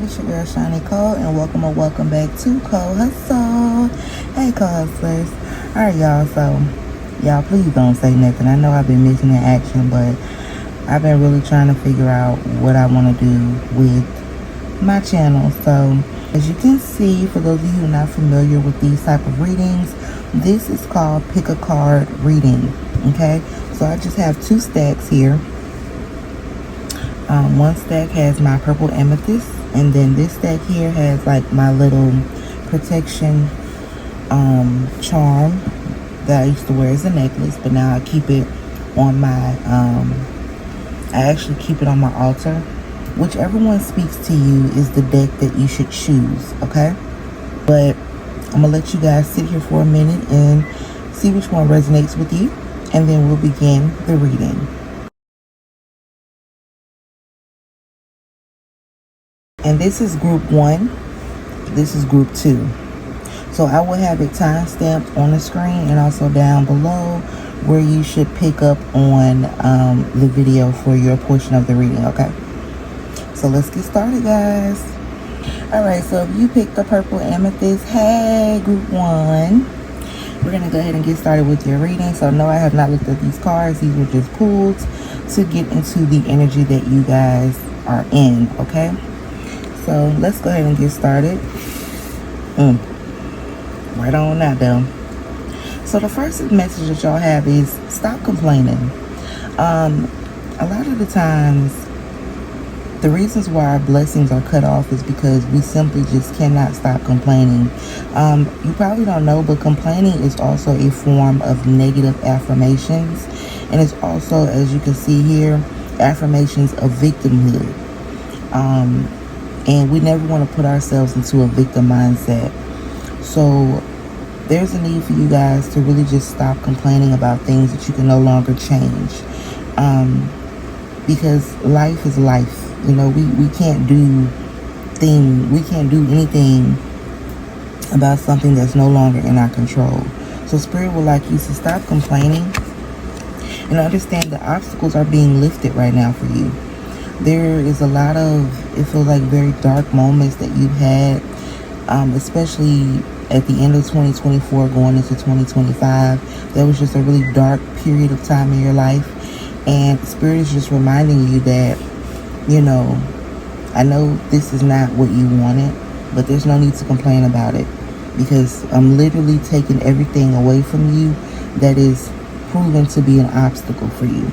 It's your girl Shani Cole, and welcome or welcome back to Cole Hustle. Hey, Cole Hustlers. Alright, y'all, so y'all please don't say nothing. I know I've been missing in action, but I've been really trying to figure out what I want to do with my channel. So as you can see, for those of you who are not familiar with these type of readings, this is called pick a card reading. Okay, so I just have two stacks here. One stack has my purple amethyst, and then this stack here has like my little protection charm that I used to wear as a necklace, but now I keep it on my I actually keep it on my altar. Whichever one speaks to you is the deck that you should choose, okay? But I'm gonna let you guys sit here for a minute and see which one resonates with you, and then we'll begin the reading. And this is group 1, this is group 2. So I will have it time stamped on the screen and also down below where you should pick up on the video for your portion of the reading, okay? So let's get started, guys. Alright, so if you picked the purple amethyst, hey, group 1. We're going to go ahead and get started with your reading. So no, I have not looked at these cards. These were just pulled to get into the energy that you guys are in, okay? So let's go ahead and get started. Right on now, though. So the first message that y'all have is stop complaining. A lot of the times, the reasons why our blessings are cut off is because we simply just cannot stop complaining. You probably don't know, but complaining is also a form of negative affirmations. And it's also, as you can see here, affirmations of victimhood. And we never want to put ourselves into a victim mindset. So there's a need for you guys to really just stop complaining about things that you can no longer change. Because life is life. You know, we can't do anything about something that's no longer in our control. So Spirit would like you to stop complaining and understand the obstacles are being lifted right now for you. There is a lot of, it feels like, very dark moments that you've had, especially at the end of 2024 going into 2025. There was just a really dark period of time in your life, and Spirit is just reminding you that, you know, I know this is not what you wanted, but there's no need to complain about it, because I'm literally taking everything away from you that is proven to be an obstacle for you.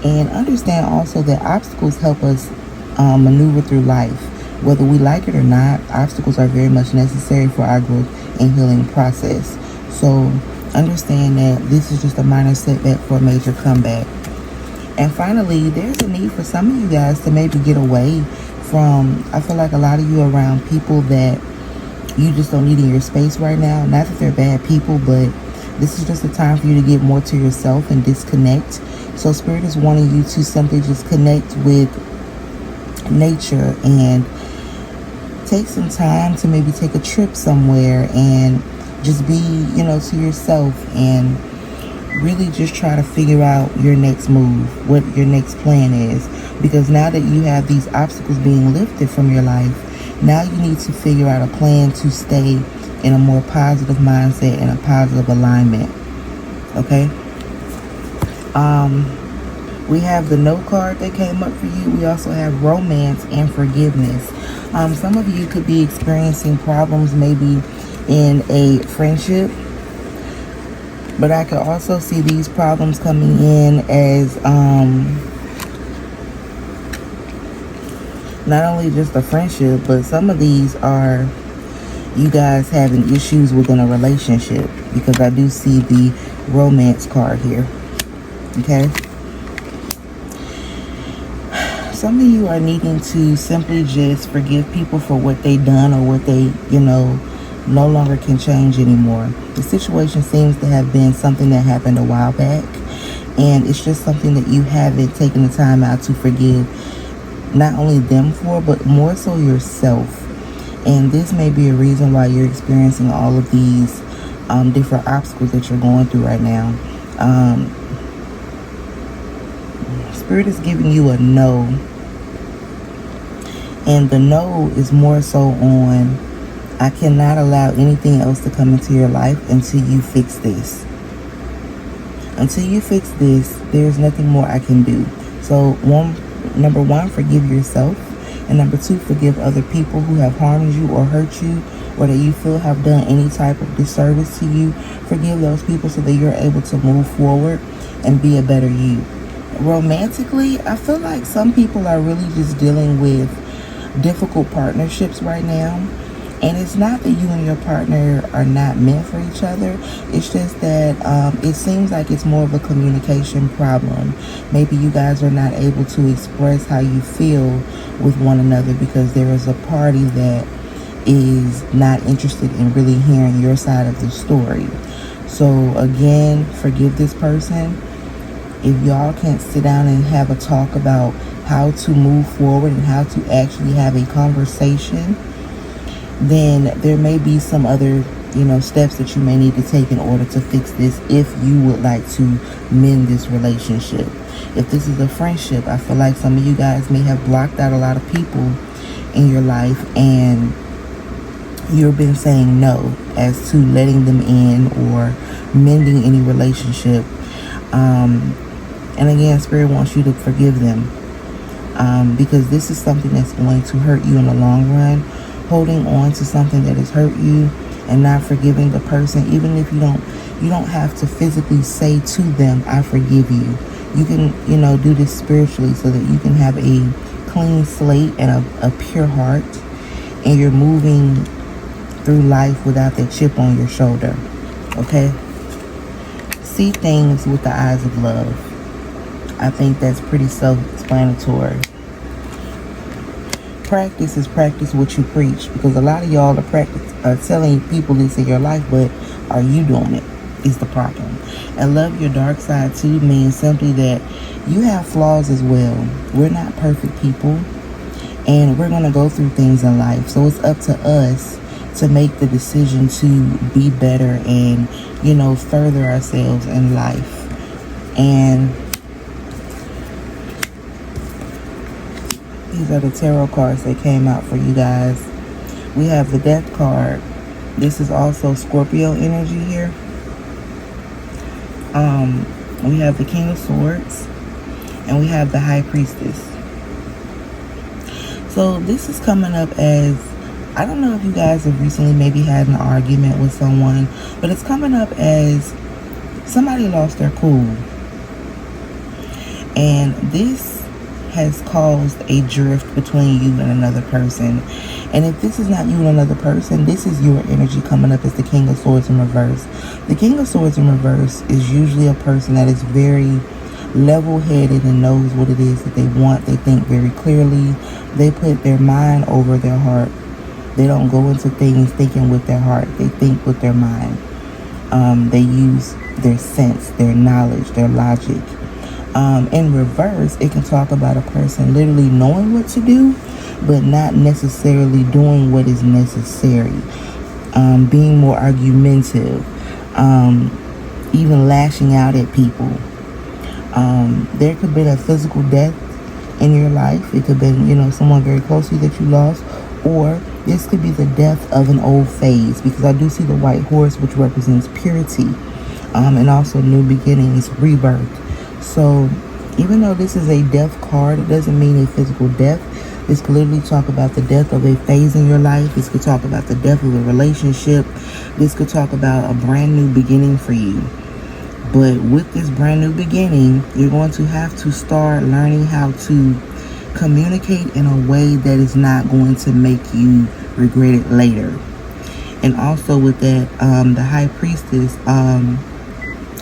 And understand also that obstacles help us maneuver through life. Whether we like it or not, obstacles are very much necessary for our growth and healing process. So understand that this is just a minor setback for a major comeback. And finally, there's a need for some of you guys to maybe get away from, I feel like a lot of you are around people that you just don't need in your space right now. Not that they're bad people, but this is just a time for you to get more to yourself and disconnect. So Spirit is wanting you to simply just connect with nature and take some time to maybe take a trip somewhere and just be, you know, to yourself and really just try to figure out your next move, what your next plan is. Because now that you have these obstacles being lifted from your life, now you need to figure out a plan to stay in a more positive mindset and a positive alignment. Okay? We have the no card that came up for you. We also have romance and forgiveness. Some of you could be experiencing problems maybe in a friendship, but I could also see these problems coming in as not only just a friendship, but some of these are you guys having issues within a relationship, because I do see the romance card here. Okay? Some of you are needing to simply just forgive people for what they done or what they, you know, no longer can change anymore. The situation seems to have been something that happened a while back, and it's just something that you haven't taken the time out to forgive not only them for, but more so yourself. And this may be a reason why you're experiencing all of these different obstacles that you're going through right now. Spirit is giving you a no. And the no is more so on, I cannot allow anything else to come into your life until you fix this. Until you fix this, there's nothing more I can do. So number one, forgive yourself. And number two, forgive other people who have harmed you or hurt you, or that you feel have done any type of disservice to you. Forgive those people so that you're able to move forward and be a better you. Romantically, I feel like some people are really just dealing with difficult partnerships right now. And it's not that you and your partner are not meant for each other. It's just that it seems like it's more of a communication problem. Maybe you guys are not able to express how you feel with one another because there is a party that is not interested in really hearing your side of the story. So again, forgive this person. If y'all can't sit down and have a talk about how to move forward and how to actually have a conversation, then there may be some other, steps that you may need to take in order to fix this if you would like to mend this relationship. If this is a friendship, I feel like some of you guys may have blocked out a lot of people in your life and you've been saying no as to letting them in or mending any relationship. And again, Spirit wants you to forgive them because this is something that's going to hurt you in the long run. Holding on to something that has hurt you and not forgiving the person, even if you don't have to physically say to them, I forgive you. You can, do this spiritually so that you can have a clean slate and a pure heart, and you're moving through life without that chip on your shoulder. Okay? See things with the eyes of love. I think that's pretty self-explanatory. Practice what you preach, because a lot of y'all are telling people this in your life, but are you doing it is the problem. And love your dark side too means simply that you have flaws as well. We're not perfect people, and we're going to go through things in life, so it's up to us to make the decision to be better and further ourselves in life. And these are the tarot cards that came out for you guys. We have the Death card. This is also Scorpio energy here. We have the King of Swords. And we have the High Priestess. So this is coming up as, I don't know if you guys have recently maybe had an argument with someone, but it's coming up as somebody lost their cool. And this has caused a drift between you and another person. And if this is not you and another person, this is your energy coming up as the King of Swords in reverse. The King of Swords in reverse is usually a person that is very level-headed and knows what it is that they want. They think very clearly. They put their mind over their heart. They don't go into things thinking with their heart. They think with their mind. They use their sense, their knowledge, their logic. In reverse, it can talk about a person literally knowing what to do, but not necessarily doing what is necessary. Being more argumentative, even lashing out at people. There could be a physical death in your life. It could be, someone very close to you that you lost, or this could be the death of an old phase, because I do see the white horse, which represents purity, and also new beginnings, rebirth. So even though this is a death card, it doesn't mean a physical death. This could literally talk about the death of a phase in your life. This could talk about the death of a relationship. This could talk about a brand new beginning for you. But with this brand new beginning, you're going to have to start learning how to communicate in a way that is not going to make you regret it later. And also with that, the High Priestess,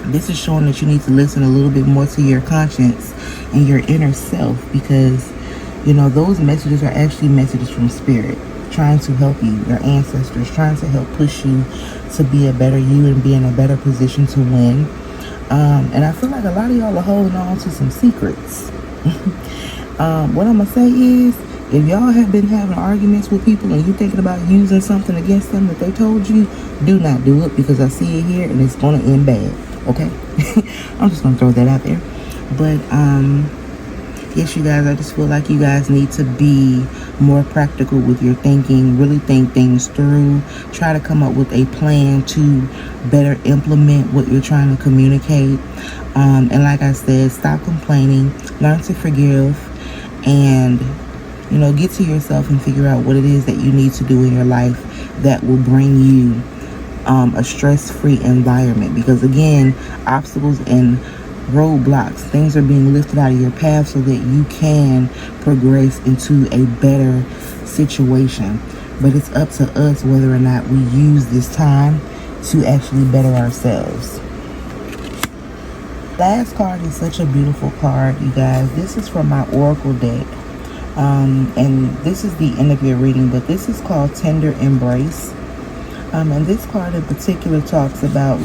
this is showing that you need to listen a little bit more to your conscience and your inner self, because those messages are actually messages from Spirit trying to help you, your ancestors trying to help push you to be a better you and be in a better position to win. And I feel like a lot of y'all are holding on to some secrets. What I'm gonna say is, if y'all have been having arguments with people and you thinking about using something against them that they told you, do not do it, because I see it here and it's gonna end bad. Okay? I'm just gonna throw that out there. But Yes, you guys, I just feel like you guys need to be more practical with your thinking. Really think things through. Try to come up with a plan to better implement what you're trying to communicate. And like I said, stop complaining. Learn to forgive. And, you know, get to yourself and figure out what it is that you need to do in your life that will bring you a stress-free environment. Because, again, obstacles and roadblocks, things are being lifted out of your path so that you can progress into a better situation. But it's up to us whether or not we use this time to actually better ourselves. Last card is such a beautiful card, you guys. This is from my Oracle deck. And this is the end of your reading, but this is called Tender Embrace. And this card in particular talks about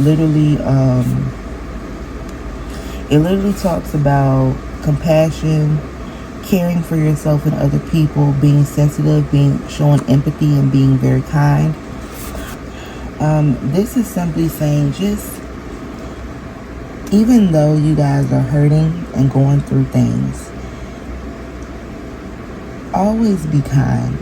it literally talks about compassion, caring for yourself and other people, being sensitive, showing empathy, and being very kind. This is simply saying, just even though you guys are hurting and going through things, always be kind.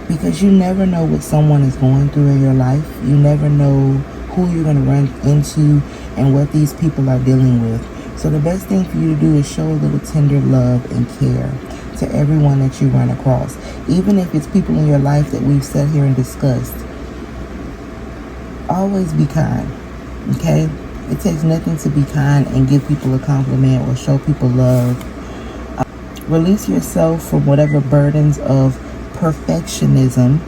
Because you never know what someone is going through in your life. You never know who you're going to run into and what these people are dealing with. So the best thing for you to do is show a little tender love and care to everyone that you run across. Even if it's people in your life that we've sat here and discussed. Always be kind, okay? It takes nothing to be kind and give people a compliment or show people love. Release yourself from whatever burdens of perfectionism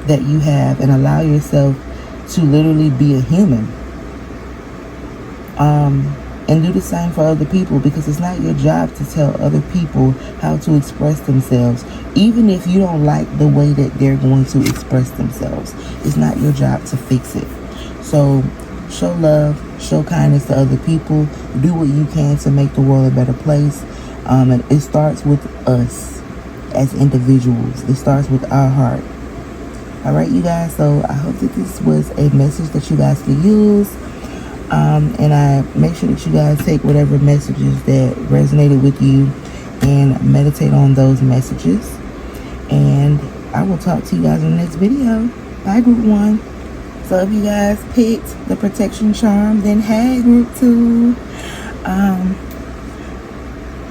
that you have and allow yourself to literally be a human. And do the same for other people, because it's not your job to tell other people how to express themselves, even if you don't like the way that they're going to express themselves. It's not your job to fix it. So show love, show kindness to other people, do what you can to make the world a better place. And it starts with us as individuals. It starts with our heart. All right, you guys, so I hope that this was a message that you guys can use. And I make sure that you guys take whatever messages that resonated with you and meditate on those messages. And I will talk to you guys in the next video. Bye, Group 1. So if you guys picked the protection charm, then hey, Group 2.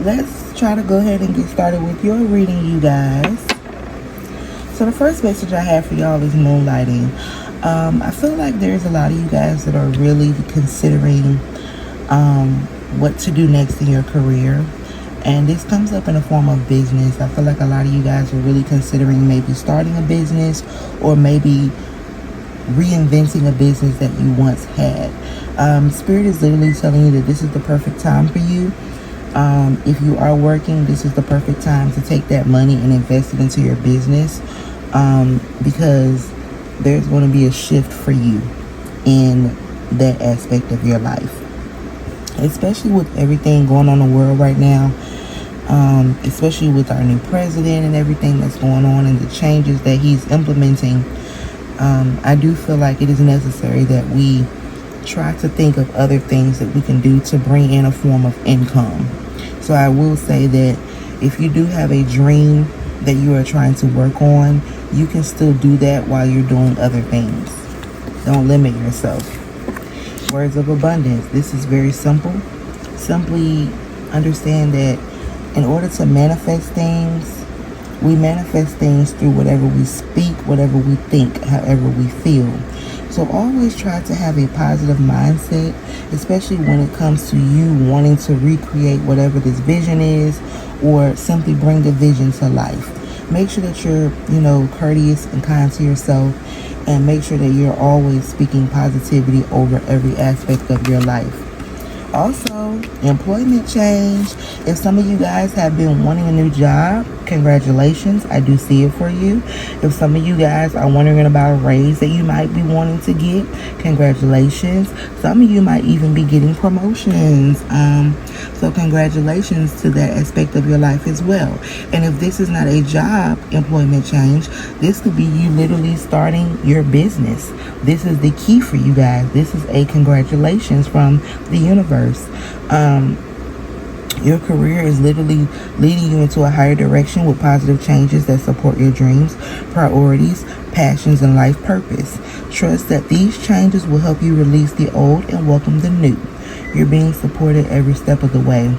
Let's try to go ahead and get started with your reading, you guys. So the first message I have for y'all is moonlighting. I feel like there's a lot of you guys that are really considering what to do next in your career. And this comes up in the form of business. I feel like a lot of you guys are really considering maybe starting a business or maybe reinventing a business that you once had. Spirit is literally telling you that this is the perfect time for you. If you are working, this is the perfect time to take that money and invest it into your business, because there's going to be a shift for you in that aspect of your life, especially with everything going on in the world right now, especially with our new president and everything that's going on and the changes that he's implementing. I do feel like it is necessary that we try to think of other things that we can do to bring in a form of income. So I will say that if you do have a dream that you are trying to work on, you can still do that while you're doing other things. Don't limit yourself. Words of abundance. This is very simple. Simply understand that in order to manifest things, we manifest things through whatever we speak, whatever we think, however we feel. So always try to have a positive mindset, especially when it comes to you wanting to recreate whatever this vision is, or simply bring the vision to life. Make sure that you're, courteous and kind to yourself, and make sure that you're always speaking positivity over every aspect of your life. Also, employment change. If some of you guys have been wanting a new job, congratulations. I do see it for you. If some of you guys are wondering about a raise that you might be wanting to get, congratulations. Some of you might even be getting promotions. So congratulations to that aspect of your life as well. And if this is not a job employment change, this could be you literally starting your business. This is the key for you guys. This is a congratulations from the universe. Your career is literally leading you into a higher direction with positive changes that support your dreams, priorities, passions, and life purpose. Trust that these changes will help you release the old and welcome the new. You're being supported every step of the way.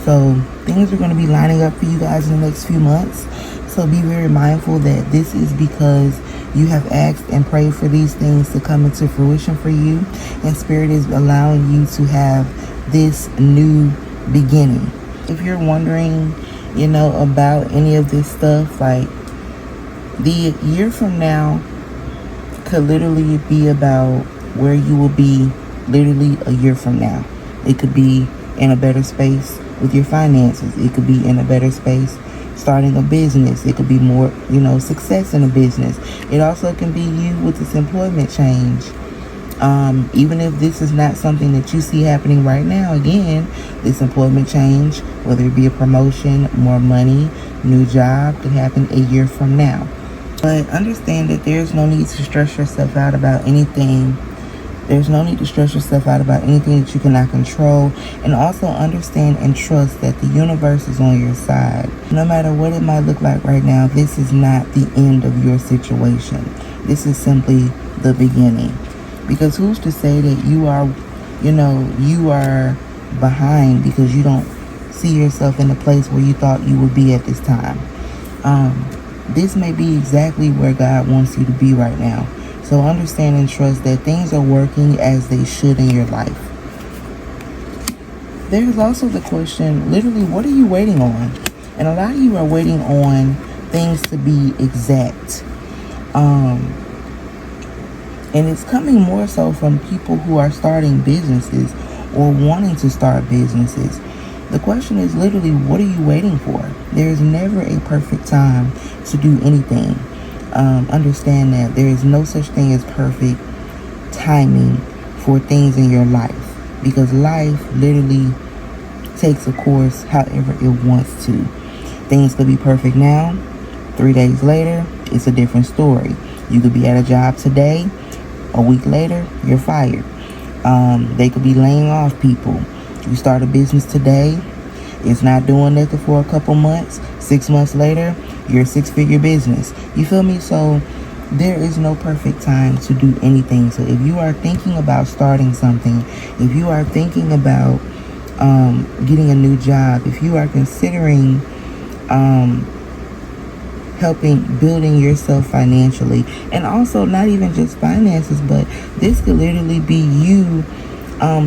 So things are going to be lining up for you guys in the next few months. So be very mindful that this is because you have asked and prayed for these things to come into fruition for you. And Spirit is allowing you to have this new beginning. If you're wondering, about any of this stuff, like the year from now could literally be about where you will be literally a year from now. It could be in a better space with your finances. It could be in a better space starting a business. It could be more, success in a business. It also can be you with this employment change. Even if this is not something that you see happening right now, again, this employment change, whether it be a promotion, more money, new job, could happen a year from now. But understand that there's no need to stress yourself out about anything. There's no need to stress yourself out about anything that you cannot control. And also understand and trust that the universe is on your side. No matter what it might look like right now, this is not the end of your situation. This is simply the beginning. Because who's to say that you are behind because you don't see yourself in the place where you thought you would be at this time. This may be exactly where God wants you to be right now. So understand and trust that things are working as they should in your life. There's also the question, literally, what are you waiting on? And a lot of you are waiting on things to be exact. And it's coming more so from people who are starting businesses or wanting to start businesses. The question is literally, what are you waiting for? There is never a perfect time to do anything. Understand that there is no such thing as perfect timing for things in your life, because life literally takes a course however it wants to. Things could be perfect now, 3 days later, it's a different story. You could be at a job today, a week later, you're fired. They could be laying off people. You start a business today, it's not doing nothing for a couple months. 6 months later, you're a 6-figure business. You feel me? So there is no perfect time to do anything. So if you are thinking about starting something, if you are thinking about getting a new job, if you are considering building yourself financially, and also not even just finances, but this could literally be you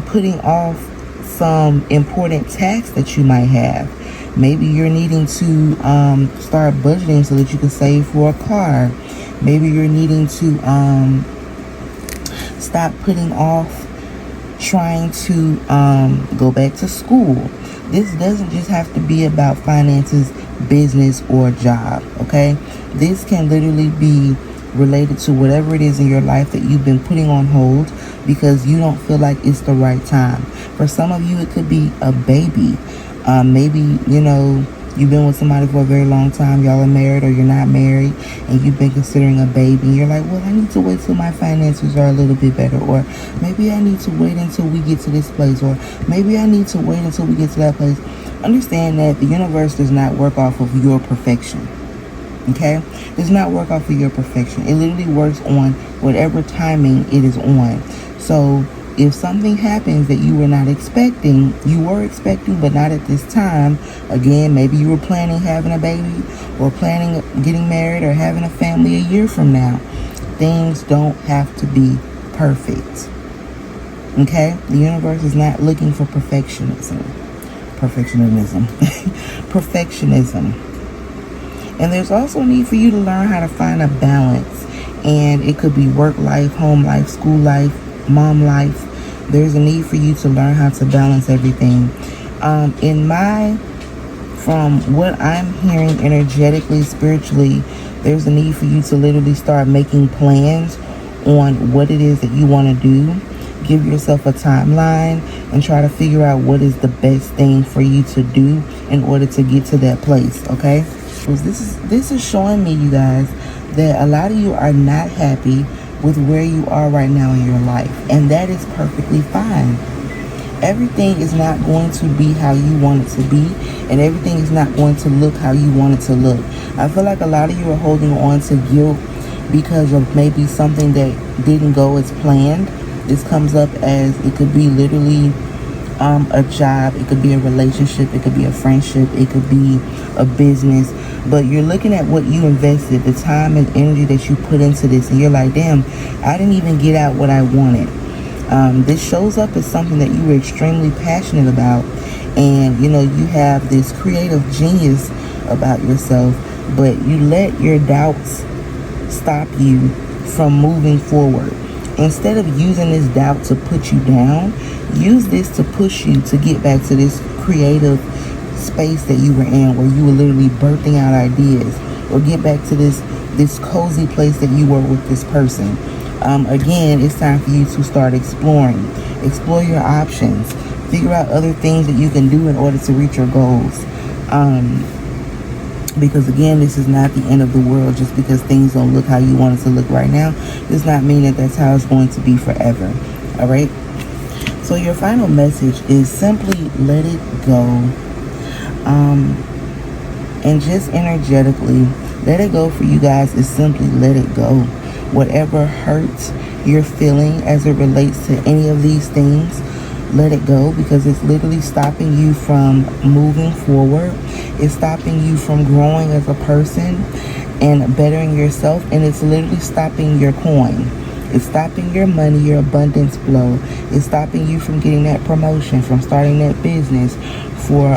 putting off some important tax that you might have. Maybe you're needing to start budgeting so that you can save for a car. Maybe you're needing to stop putting off trying to go back to school. This doesn't just have to be about finances, business, or job, okay? This can literally be related to whatever it is in your life that you've been putting on hold because you don't feel like it's the right time. For some of you, it could be a baby. Maybe, you've been with somebody for a very long time, y'all are married or you're not married, and you've been considering a baby, and you're like, well, I need to wait till my finances are a little bit better, or maybe I need to wait until we get to this place, or maybe I need to wait until we get to that place. Understand that the universe does not work off of your perfection, okay? It does not work off of your perfection. It literally works on whatever timing it is on. So if something happens that you were not expecting, but not at this time, again, maybe you were planning having a baby or planning getting married or having a family a year from now, things don't have to be perfect, okay? The universe is not looking for perfectionism. And there's also a need for you to learn how to find a balance, and it could be work life, home life, school life, mom life. There's a need for you to learn how to balance everything. From what I'm hearing energetically, spiritually, there's a need for you to literally start making plans on what it is that you want to do. Give yourself a timeline and try to figure out what is the best thing for you to do in order to get to that place, okay? This is showing me, you guys, that a lot of you are not happy with where you are right now in your life, and that is perfectly fine. Everything is not going to be how you want it to be, and everything is not going to look how you want it to look. I feel like a lot of you are holding on to guilt because of maybe something that didn't go as planned. This comes up as it could be literally a job, it could be a relationship, it could be a friendship, it could be a business, but you're looking at what you invested, the time and energy that you put into this, and you're like, damn, I didn't even get out what I wanted. This shows up as something that you were extremely passionate about, and you know, you have this creative genius about yourself, but you let your doubts stop you from moving forward. Instead of using this doubt to put you down, use this to push you to get back to this creative space that you were in, where you were literally birthing out ideas, or get back to this cozy place that you were with this person. Again, it's time for you to start exploring. Explore your options. Figure out other things that you can do in order to reach your goals. Because again, this is not the end of the world. Just because things don't look how you want it to look right now does not mean that that's how it's going to be forever. All right. So your final message is simply let it go. And just energetically, let it go for you guys is simply let it go. Whatever hurts you're feeling as it relates to any of these things, let it go, because it's literally stopping you from moving forward. It's stopping you from growing as a person and bettering yourself, and it's literally stopping your coin. It's stopping your money, your abundance flow. It's stopping you from getting that promotion, from starting that business, for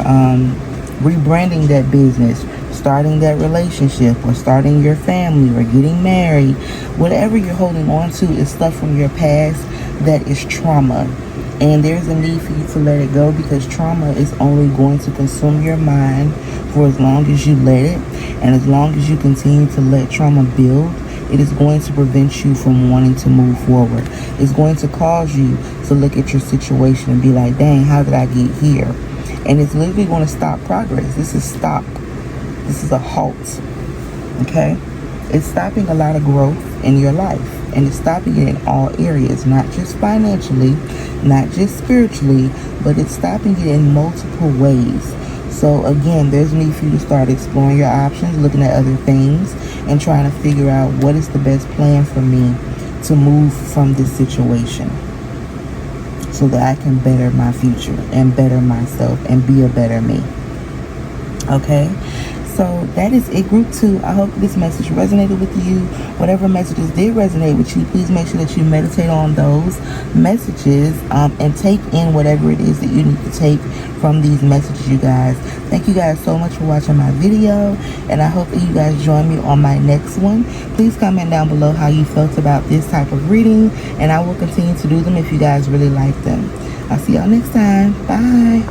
rebranding that business, starting that relationship, or starting your family, or getting married. Whatever you're holding on to is stuff from your past that is trauma. And there's a need for you to let it go, because trauma is only going to consume your mind for as long as you let it. And as long as you continue to let trauma build, it is going to prevent you from wanting to move forward. It's going to cause you to look at your situation and be like, dang, how did I get here? And it's literally going to stop progress. This is stop. This is a halt. Okay? It's stopping a lot of growth in your life. And it's stopping it in all areas, not just financially, not just spiritually, but it's stopping it in multiple ways. So again, there's a need for you to start exploring your options, looking at other things, and trying to figure out what is the best plan for me to move from this situation, so that I can better my future and better myself and be a better me. Okay? So that is it, group 2. I hope this message resonated with you. Whatever messages did resonate with you, please make sure that you meditate on those messages and take in whatever it is that you need to take from these messages, you guys. Thank you guys so much for watching my video, and I hope that you guys join me on my next one. Please comment down below how you felt about this type of reading, and I will continue to do them if you guys really like them. I'll see y'all next time. Bye.